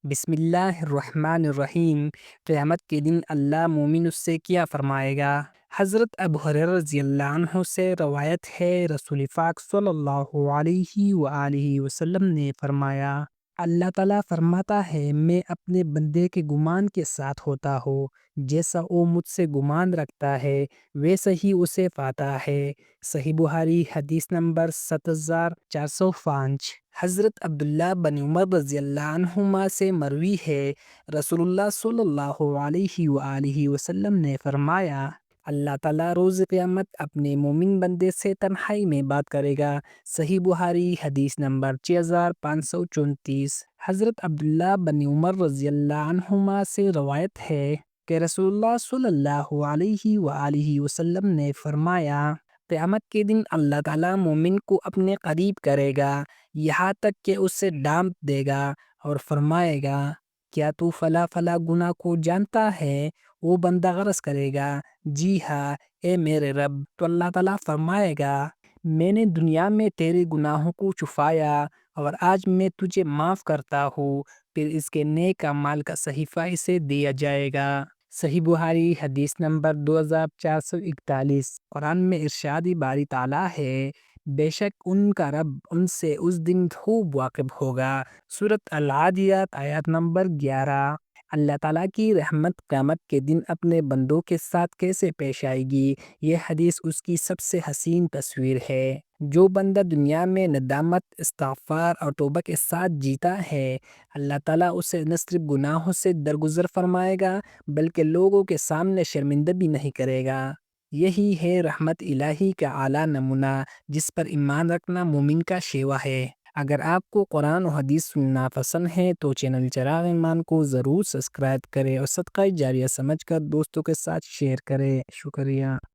بسم اللہ الرحمن الرحیم۔ قیامت کے دن اللہ مومن اس سے کیا فرمائے گا؟ حضرت ابو ہریرہ رضی اللہ عنہ سے روایت ہے، رسول پاک صلی اللہ علیہ وآلہ وسلم نے فرمایا، اللہ تعالیٰ فرماتا ہے میں اپنے بندے کے گمان کے ساتھ ہوتا ہوں، جیسا وہ مجھ سے گمان رکھتا ہے ویسا ہی اسے پاتا ہے۔ صحیح بخاری حدیث نمبر 7405۔ حضرت عبداللہ بن عمر رضی اللہ عنہما سے مروی ہے، رسول اللہ صلی اللہ علیہ وآلہ وسلم نے فرمایا، اللہ تعالیٰ روز قیامت اپنے مومن بندے سے تنہائی میں بات کرے گا۔ صحیح بخاری حدیث نمبر 6534۔ حضرت عبداللہ بن عمر رضی اللہ عنہما سے روایت ہے کہ رسول اللہ صلی اللہ علیہ وآلہ وسلم نے فرمایا، قیامت کے دن اللہ تعالیٰ مومن کو اپنے قریب کرے گا، یہاں تک کہ اس سے ڈانٹ دے گا اور فرمائے گا، کیا تو فلاں فلاں گناہ کو جانتا ہے؟ وہ بندہ غرض کرے گا، جی ہاں اے میرے رب۔ تو اللہ تعالیٰ فرمائے گا، میں نے دنیا میں تیرے گناہوں کو چھپایا اور آج میں تجھے معاف کرتا ہوں۔ پھر اس کے نیک اعمال کا صحیفہ اسے دیا جائے گا۔ صحیح بخاری حدیث نمبر 2441۔ قرآن میں ارشاد باری تعالیٰ ہے، بے شک ان کا رب ان سے اس دن خوب واقف ہوگا۔ سورۃ العادیات آیات نمبر 11۔ اللہ تعالیٰ کی رحمت قیامت کے دن اپنے بندوں کے ساتھ کیسے پیش آئے گی، یہ حدیث اس کی سب سے حسین تصویر ہے۔ جو بندہ دنیا میں ندامت، استغفار اور توبہ کے ساتھ جیتا ہے، اللہ تعالیٰ اسے نہ صرف گناہوں سے درگزر فرمائے گا بلکہ لوگوں کے سامنے شرمندہ بھی نہیں کرے گا۔ یہی ہے رحمت الہی کا اعلیٰ نمونہ، جس پر ایمان رکھنا مومن کا شیوا ہے۔ اگر آپ کو قرآن و حدیث سننا پسند ہے تو چینل چراغ ایمان کو ضرور سبسکرائب کریں اور صدقہ جاریہ سمجھ کر دوستوں کے ساتھ شیئر کریں۔ شکریہ۔